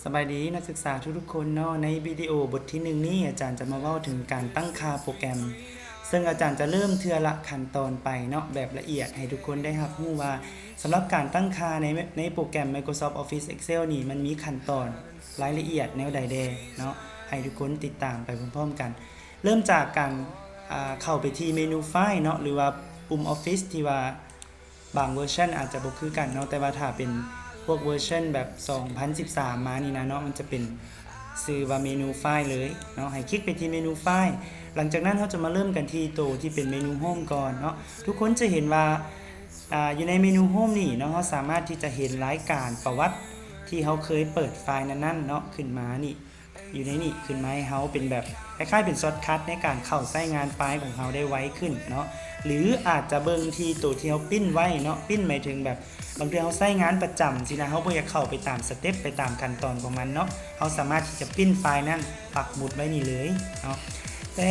สบายดีนักศึกษาทุกๆคนเนาะในวิดีโอบทที่หนึ่งนี้อาจารย์จะมาเล่าถึงการตั้งค่าโปรแกรมซึ่งอาจารย์จะเริ่มเทื่อละขั้นตอนไปเนาะแบบละเอียดให้ทุกคนได้รับรู้ว่าสำหรับการตั้งค่าในโปรแกรม Microsoft Office Excel นี่มันมีขั้นตอนรายละเอียดแนวใดแดเนาะให้ทุกคนติดตามไปพร้อมๆกันเริ่มจากการเข้าไปที่เมนูไฟล์เนาะหรือว่าปุ่ม Office ที่ว่าบางเวอร์ชันอาจจะบ่คือกันเนาะแต่ว่าถ้าเป็นพวกเวอร์ชันแบบ2013มานี่นะเนาะมันจะเป็นชื่อว่าเมนูไฟล์เลยเนาะให้คลิกไปที่เมนูไฟล์หลังจากนั้นเราจะมาเริ่มกันที่ตัวที่เป็นเมนูโฮมก่อนเนาะทุกคนจะเห็นว่าอยู่ในเมนูโฮมนี่เนาะเราสามารถที่จะเห็นรายการประวัติที่เขาเคยเปิดไฟล์นั้นๆเนาะขึ้นมานี่อยู่ในนี่ขึ้นมาให้เขาเป็นแบบคล้ายๆเป็นช็อตคัทในการเข้าใช้งานไฟล์ของเขาได้ไวขึ้นเนาะหรืออาจจะเบิ่งที่ตัวที่เขาปิ้นไว้เนาะปิ้นหมายถึงแบบบางทีเขาใช้งานประจำสินะเขาบ่อยากเข้าไปตามสเต็ปไปตามขั้นตอนของมันเนาะเขาสามารถที่จะปิ้นไฟล์นั้นปักหมุดไว้นี่เลยเนาะแต่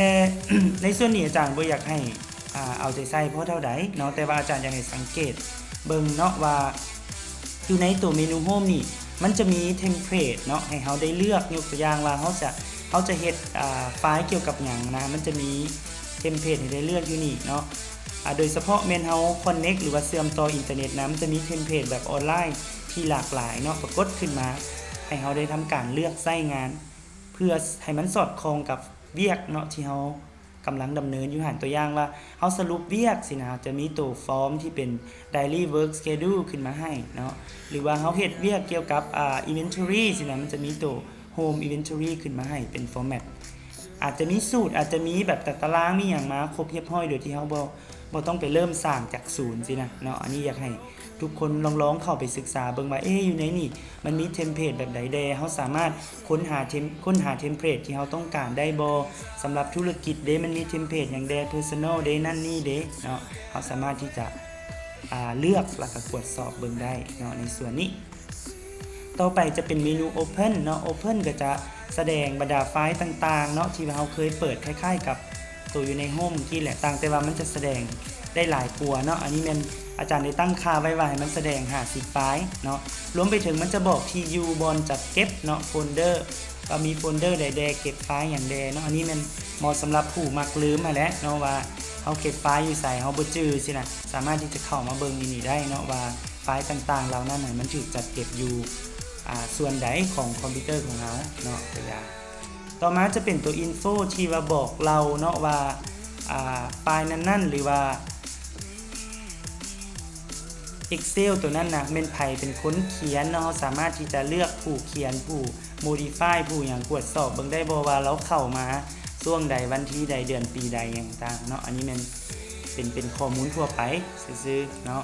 ในส่วนนี้อาจารย์บ่อยากให้เอาใจใส่เพราะเท่าใดเนาะแต่ว่าอาจารย์อยากให้สังเกตเบิ่งเนาะว่าอยู่ในตัวเมนูโฮมนี่มันจะมีเทมเพลตเนาะให้เขาได้เลือกยกตัวอย่างว่าเขาจะเฮ็ดไฟล์เกี่ยวกับหยังนะมันจะมีเทมเพลตให้ได้เลือกอยู่นี่เนาะโดยเฉพาะเมนเฮาคอนเน็กหรือว่าเชื่อมต่ออินเทอร์เน็ตนะมันจะมีเทมเพลตแบบออนไลน์ที่หลากหลายเนาะปรากฏขึ้นมาให้เขาได้ทำการเลือกใช้งานเพื่อให้มันสอดคล้องกับเวียกเนาะที่เขากำลังดำเนินอยู่หันตัวอย่างว่าเขาสรุปเวียกสินะจะมีตัวฟอร์มที่เป็น daily work schedule ขึ้นมาให้เนาะหรือว่าเขาเฮ็ดเวียกเกี่ยวกับinventory สินะมันจะมีตัว home inventory ขึ้นมาให้เป็น format อาจจะมีสูตรอาจจะมีแบบตารางมีอย่างมาครบเรียบร้อยโดยที่เขาบ่ต้องไปเริ่มสร้างจากศูนย์สินะเนาะอันนี้อยากให้ทุกคนลองเข้าไปศึกษาเบิ่งว่าอยู่ในนี่มันมีเทมเพลตแบบใดแดเขาสามารถค้นหาเทมเพลตที่เขาต้องการได้บ่สำหรับธุรกิจเด้มันมีเทมเพลตอย่างแด personal เด้นั่นนี่เด้เนาะเขาสามารถที่จะเลือกแล้วก็ตรวจสอบเบิ่งได้เนาะในส่วนนี้ต่อไปจะเป็นเมนู Open เนาะ Open ก็จะแสดงบรรดาไฟล์ต่างๆเนาะที่เราเคยเปิดคล้ายๆกับตัวอยู่ในโฮมที่แหละต่างแต่ว่ามันจะแสดงได้หลายตัวเนาะอันนี้มันอาจารย์ได้ตั้งค่าไว้ว่าให้มันแสดง50ไฟล์เนาะรวมไปถึงมันจะบอกที่อยู่บนจัดเก็บเนาะโฟลเดอร์ว่ามีโฟลเดอร์ใดๆเก็บไฟล์อย่างใดเนาะอันนี้มันเหมาะสำหรับผู้มักลืมมาแล้วเนาะว่าเฮาเก็บไฟล์อยู่ใส่เฮาบ่จื้อสินะสามารถที่จะเข้ามาเบิ่งนี่ได้เนาะว่าไฟล์ต่างๆเหล่านั้นน่ะมันถูกจัดเก็บอยู่ส่วนใดของคอมพิวเตอร์ของเราเนาะตัวอย่างต่อมาจะเป็นตัว info ที่ว่าบอกเราเนาะว่าไฟล์นั้นๆหรือว่า Excel ตัวนั้นนะเป็นไผเป็นคนเขียนเนาะสามารถที่จะเลือกผู้เขียนผู้ modify ผู้อย่างตรวจสอบเบิ่งได้บ่ว่าเราเข้ามาช่วงใดวันที่ใดเดือนปีใดอย่างต่างเนาะอันนี้มันเป็นข้อมูลทั่วไปซื่อๆเนาะ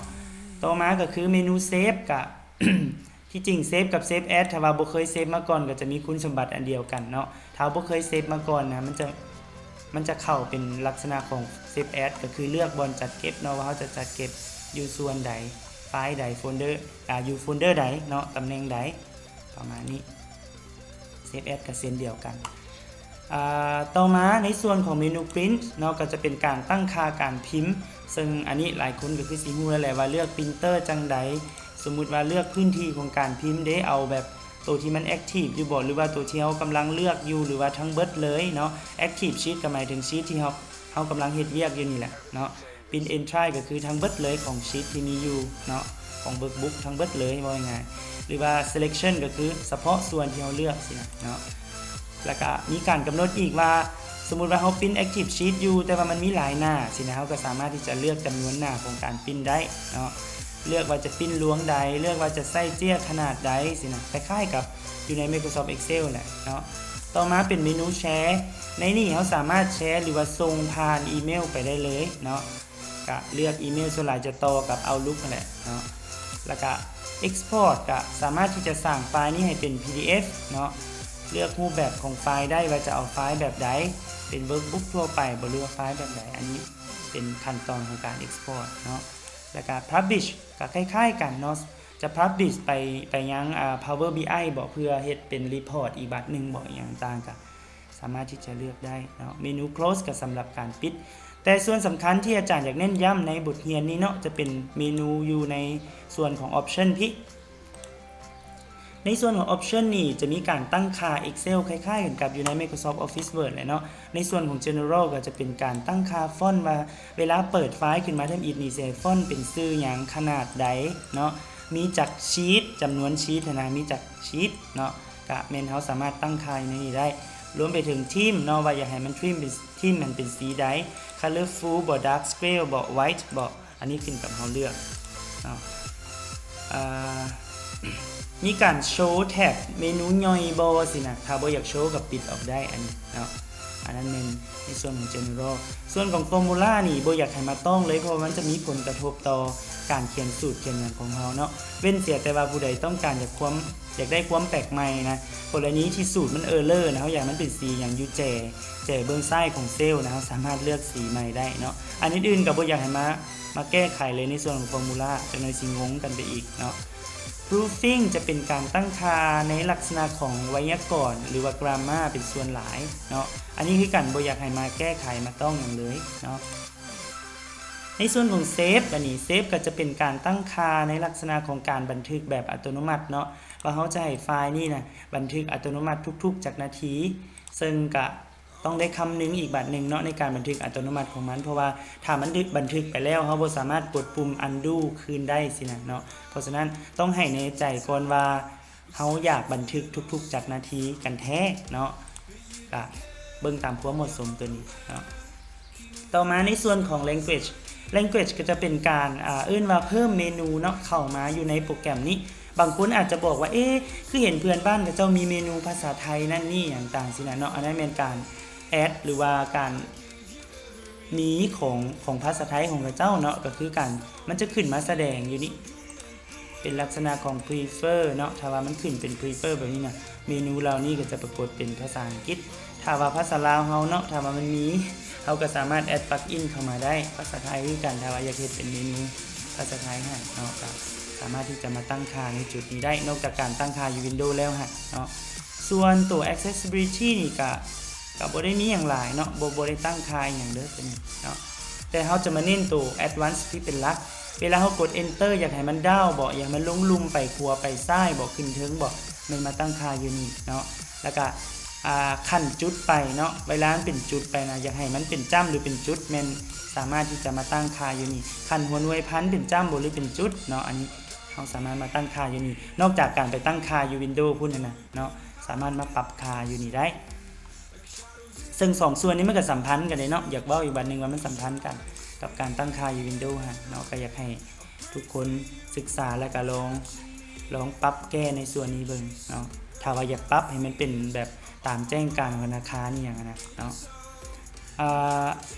ต่อมาก็คือเมนูเซฟกับ ที่จริงเซฟกับเซฟแอดถ้าว่าบ่เคยเซฟมาก่อนก็จะมีคุณสมบัติอันเดียวกันเนาะถ้าบ่เคยเซฟมาก่อนนะมันจะเข้าเป็นลักษณะของเซฟแอดก็คือเลือกบนจัดเก็บเนาะว่าเขาจะจัดเก็บอยู่ส่วนใดไฟล์ใดโฟลเดอร์อยู่โฟลเดอร์ใดเนาะตำแหน่งใดประมาณนี้เซฟแอดก็เช่นเดียวกันต่อมาในส่วนของเมนู print เนาะก็จะเป็นการตั้งค่าการพิมพ์ซึ่งอันนี้หลายคนก็คือสิฮู้แล้วแหละว่าเลือก printer จังใดสมมุติว่าเลือกพื้นที่ของการพิมพ์ได้เอาแบบตัวที่มัน active อยู่บ่หรือว่าตัวที่เฮากำลังเลือกอยู่หรือว่าทั้งเบิดเลยเนาะ active sheet ก็หมายถึงชีทที่เฮากำลังเฮ็ดเวียกอยู่นี่แหละเนาะ print entry ก็คือทั้งเบิดเลยของชีทที่มีอยู่เนาะของ workbook ทั้งเบิดเลยว่าง่ายๆหรือว่า selection ก็คือเฉพาะส่วนที่เฮาเลือกสินะเนาะแล้วก็มีการกำหนดอีกว่าสมมุติว่าเฮาพิมพ์ active sheet อยู่แต่ว่ามันมีหลายหน้าสินะเฮาก็สามารถที่จะเลือกจำนวนหน้าของการพิมพ์ได้เนาะเลือกว่าจะปิ้นล้วงใดเลือกว่าจะใส่เจี้ยขนาดใดสินะคล้ายๆกับอยู่ใน Microsoft Excel แหละเนาะต่อมาเป็นเมนูแชร์ในนี้เราสามารถแชร์หรือว่าส่งผ่านอีเมลไปได้เลยเนาะก็เลือกอีเมลส่วนหลายจะต่อกับ Outlook นั่นแหละเนาะแล้วก็ Export ก็สามารถที่จะสั่งไฟล์นี้ให้เป็น PDF เนาะเลือกรูปแบบของไฟล์ได้ว่าจะเอาไฟล์แบบใดเป็น Workbook ทั่วไปบ่เลือกไฟล์แบบใดอันนี้เป็นขั้นตอนของการ Export เนาะแล้วก็ Publish ก็คล้ายๆกันเนาะจะ Publish ไปยังPower BI บอกเพื่อเฮ็ดเป็น Report อีกบัดหนึ่งบอกอย่างต่างกันสามารถที่จะเลือกได้เนาะเมนู Close ก็สำหรับการปิดแต่ส่วนสำคัญที่อาจารย์อยากเน้นย้ำในบทเรียนนี้เนาะจะเป็นเมนูอยู่ในส่วนของ Option พิ ในส่วนของ Option นี่จะมีการตั้งค่า Excel คล้ายๆกันกับอยู่ใน Microsoft Office Word เลยเนาะในส่วนของ General ก็จะเป็นการตั้งค่าฟอนต์ว่าเวลาเปิดไฟล์ขึ้นมาทำอิฐนี่สิฟอนต์เป็นชื่อหยังขนาดใดเนาะมีจากชีทจำนวนชีทนะมีจากชีทเนาะก็แม่นเฮาสามารถตั้งค่าในนี้ได้รวมไปถึงทีมเนาะว่าอยากให้มันทีมมันเป็นสีใด colorful บ่ dark scale บ่ white บ่อันนี้ขึ้นกับเฮาเลือกเนาะมีการโชว์แท็บเมนูย่อยบ่สินะถ้าบ่อยากโชว์ก็ปิดออกได้อันนี้เนาะอันนั้นเป็นในส่วนของ general ส่วนของ formula นี่บ่อยากให้มาต้องเลยเพราะมันจะมีผลกระทบต่อการเขียนสูตรเขียนอย่างของเฮาเนาะเว้นเสียแต่ว่าผู้ใดต้องการอยากได้ความแปลกใหม่นะกรณีที่สูตรมันเออร์เลอร์นะเฮาอยากมันเป็นสีอย่างอยู่แจ่เบื้องซ้ายของเซลล์นะเฮาสามารถเลือกสีใหม่ได้เนาะอันอื่นๆก็บ่อยากให้มาแก้ไขเลยในส่วนของ formula จังได๋สิงงกันไปอีกเนาะproofing จะเป็นการตั้งค่าในลักษณะของไวยากรณ์หรือว่า grammar เป็นส่วนหลายเนาะอันนี้คือกันบ่อยากให้มาแก้ไขมาต้องอย่างเลยเนาะในส่วนของ save อันนี้ save ก็จะเป็นการตั้งค่าในลักษณะของการบันทึกแบบอัตโนมัติเนาะว่าเขาจะให้ไฟล์นี่นะบันทึกอัตโนมัติทุกๆจากนาทีซึ่งก็ต้องได้คำนึงอีกบัดหนึ่งเนาะในการบันทึกอัตโนมัติของมันเพราะว่าถ้ามันบันทึกไปแล้วเขาบ่สามารถกดปุ่ม undo คืนได้สินะเนาะเพราะฉะนั้นต้องให้ในใจก่อนว่าเขาอยากบันทึกทุกๆจากนาทีกันแท้เนาะก็เบิ่งตามความเหมาะสมตัวนี้เนาะต่อมาในส่วนของ language ก็จะเป็นการว่าเพิ่มเมนูเนาะเข้ามาอยู่ในโปรแกรมนี้บางคนอาจจะบอกว่าคือเห็นเพื่อนบ้านกับเจ้ามีเมนูภาษาไทยนั่นนี่อย่างต่างสินะเนาะอันนั้นเป็นการแอดหรือว่าการมีของภาษาไทยของเจ้าเนาะก็คือการมันจะขึ้นมาแสดงอยู่นี่เป็นลักษณะของ prefer เนาะถ้าว่ามันขึ้นเป็น prefer แบบนี้นะเมนูเรานี่ก็จะปรากฏเป็นภาษาอังกฤษถ้าว่าภาษาลาวเฮาเนาะถ้าว่ามันมีเฮาก็สามารถแอดปลั๊กอินเข้ามาได้ภาษาไทยคือกันถ้าว่าอยากเฮ็ดเป็นเมนูภาษาไทยให้เนาะก็สามารถที่จะมาตั้งค่าในจุดนี้ได้นอกจากการตั้งค่าอยู่ Windows แล้วฮะเนาะส่วนตัว accessibility นี่ก็บ่ได้มีอย่างหลายเนาะบ่ได้ตั้งค่าอย่างเด้อตัวนี้เนาะแต่เฮาจะมาเน้นตัว advanced ที่เป็นหลักเวลาเฮากด enter อยากให้มันดาวบ่อยากมันลงลุ่มไปขวาไปซ้ายบ่ขึ้นเทิงบ่มันมาตั้งค่าอยู่นี่เนาะแล้วก็ขั้นจุดไปเนาะเวลามันเป็นจุดไปนะอยากให้มันเป็นจ้ำหรือเป็นจุดแม่นสามารถที่จะมาตั้งค่าอยู่นี่ขั้นหัวหน่วยพันเป็นจ้ำบ่หรือเป็นจุดเนาะอันนี้เราสามารถมาตั้งค่าอยู่นี่นอกจากการไปตั้งค่าอยู่ Windows พุ่นนะเนาะสามารถมาปรับค่าอยู่นี่ได้ซึ่ง2ส่วนนี้มันก็สัมพันธ์กันเลยเนาะอยากเว้าอีกบัดนึงว่ามันสัมพันธ์กันกับการตั้งค่าอยู่ Windows ฮะเนาะก็อยากให้ทุกคนศึกษาและก็ลองปรับแก้ในส่วนนี้เบิ่งเนาะถ้าว่าอยากปรับให้มันเป็นแบบตามแจ้งการธนาคารนี่อย่างนะเนาะ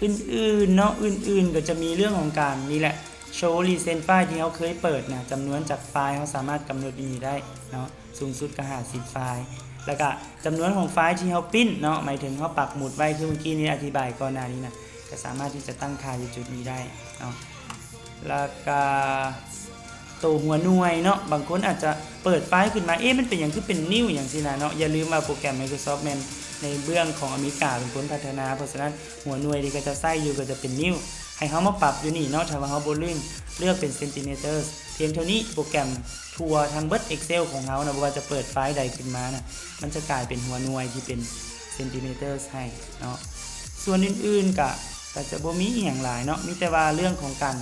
อื่นๆเนาะอื่นๆก็จะมีเรื่องของการนี่แหละโชว์ recent ไฟล์ที่เขาเคยเปิดนะจำนวนจากไฟล์เขาสามารถกำหนดนี้ได้เนาะสูงสุดก็50ไฟล์แล้วก็จำนวนของไฟล์ที่เขาปิ้นเนาะหมายถึงเขาปักหมุดไว้คือเมื่อกี้นี้อธิบายก่อนหน้านี้นะก็สามารถที่จะตั้งค่าอยู่จุดนี้ได้เนาะแล้วก็ตัวหัวหน่วยเนาะบางคนอาจจะเปิดไฟล์ขึ้นมามันเป็นอย่างคือเป็นนิ้วอย่างสินะเนาะอย่าลืมว่าโปรแกรม Microsoft แมนในเบื้องของอเมริกาเป็นคนพัฒนาเพราะฉะนั้นหัวหน่วยที่ก็จะใส่อยู่ก็จะเป็นนิ้วให้เฮามาปรับอยู่นี่เนาะถ้าว่าเฮาบ่เลือกเป็นเซนติเมตรเพียงเท่านี้โปรแกรมทัวร์ทางเบิด Excel ของเฮานะบ่ว่าจะเปิดไฟล์ใดขึ้นมานะมันจะกลายเป็นหัวหน่วยที่เป็นเซนติเมตรให้เนาะส่วนอื่นๆก็จะบ่มีอีหยังหลายเนาะมีแต่ว่าเรื่องของการ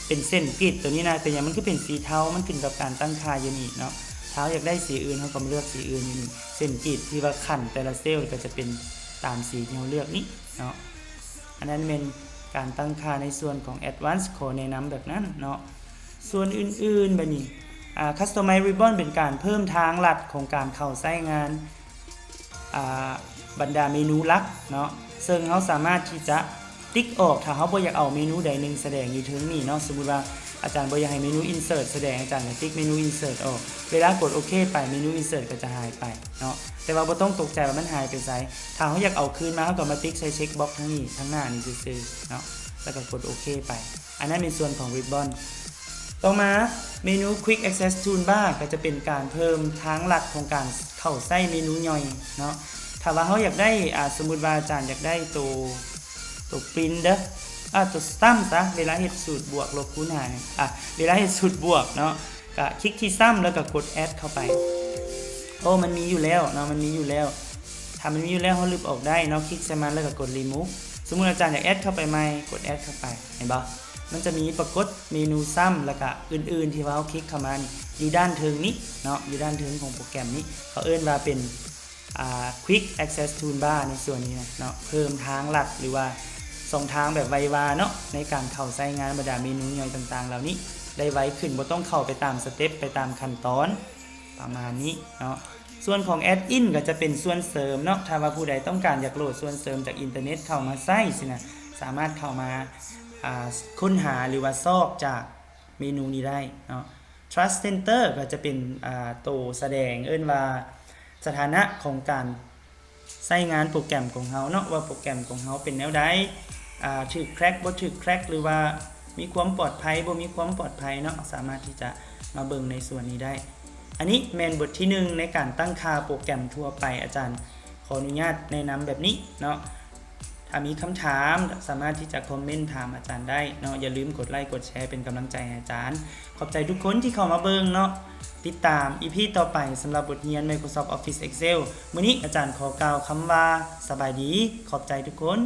เป็นเส้นกริดตัวนี้นะแต่อย่างมันคือเป็นสีเทามันขึ้นกับการตั้งค่าอยู่นี่เนาะเท้าอยากได้สีอื่นเฮาก็เลือกสีอื่นอยู่นี่เส้นกริดที่ว่าขั้นแต่ละเซลล์ก็จะเป็นตามสีที่เฮาเลือกนี้เนาะอันนั้นเป็นการตั้งค่าในส่วนของ Advanced ขอแนะนำแบบนั้นเนาะส่วนอื่นๆแบบนี้Customize Ribbon เป็นการเพิ่มทางลัดของการเข้าใช้งานบรรดาเมนูหลักเนาะซึ่งเฮาสามารถที่จะติ๊กออกถ้าเฮาบ่อยากเอาเมนูใดหนึ่งแสดงอยู่ถึงนี่เนาะสมมุติว่าอาจารย์บ่อยากให้เมนู Insert แสดงอาจารย์ก็ติ๊กเมนู Insert ออกเวลากดโอเคไปเมนู Insert ก็จะหายไปเนาะแต่ว่าบ่ต้องตกใจว่ามันหายไปไสถ้าเฮาอยากเอาคืนมาเฮาก็มาติ๊กใส่เช็คบ็อกซ์ทั้งนี้ทั้งหน้านี่ซื่อๆเนาะแล้วก็กดโอเคไปอันนั้นเป็นส่วนของ Ribbon ต่อมาเมนู Quick Access Toolbar ก็จะเป็นการเพิ่มทางลัดของการเข้าใส่เมนูย่อยเนาะถ้าว่าเฮาอยากได้สมมุติว่าอาจารย์อยากได้ตัวprint เด้อตัว sum ซะเวลาเฮ็ดสูตรบวกลบคูณหารเวลาเฮ็ดสูตรบวกเนาะก็คลิกที่ sum แล้วก็กด add เข้าไป โอ้มันมีอยู่แล้วเนาะมันมีอยู่แล้วถ้ามันมีอยู่แล้วเฮาลบออกได้เนาะคลิกใส่มันแล้วก็กด remove สมมุติอาจารย์อยากแอดเข้าไปใหม่กดแอดเข้าไปเห็นบ่มันจะมีปรากฏเมนูซ้ำแล้วก็อื่นๆที่ว่าเฮาคลิกเข้ามานี่อยู่ด้านเทิงนี้เนาะอยู่ด้านเทิงของโปรแกรมนี้เขาเอิ้นว่าเป็นquick access toolbar ในส่วนนี้เนาะเพิ่มทางลัดหรือว่าส่องทางแบบไววาเนาะในการเข้าใช้งานบรรดาเมนูย่อยต่างๆเหล่านี้ได้ไวขึ้นบ่ต้องเข้าไปตามสเต็ปไปตามขั้นตอนประมาณนี้เนาะส่วนของแอดอินก็จะเป็นส่วนเสริมเนาะถ้าว่าผู้ใดต้องการอยากโหลดส่วนเสริมจากอินเทอร์เน็ตเข้ามาใช้สินะสามารถเข้ามาค้นหาหรือว่าซอกจากเมนูนี้ได้เนาะ Trust Center ก็จะเป็นตัวแสดงเอิ้นว่าสถานะของการใช้งานโปรแกรมของเฮาเนาะว่าโปรแกรมของเฮาเป็นแนวใดถูกแคร็กบ่ถูกแคร็กหรือว่ามีความปลอดภัยบ่มีความปลอดภัยเนาะสามารถที่จะมาเบิ่งในส่วนนี้ได้อันนี้แม่นบทที่1ในการตั้งค่าโปรแกรมทั่วไปอาจารย์ขออนุญาตแนะนำแบบนี้เนาะถ้ามีคำถามสามารถที่จะคอมเมนต์ถามอาจารย์ได้เนาะอย่าลืมกดไลค์กดแชร์เป็นกำลังใจให้อาจารย์ขอบใจทุกคนที่เข้ามาเบิ่งเนาะติดตาม EP ต่อไปสำหรับบทเรียน Microsoft Office Excel มื้อนี้อาจารย์ขอกล่าวคำว่าสบายดีขอบใจทุกคน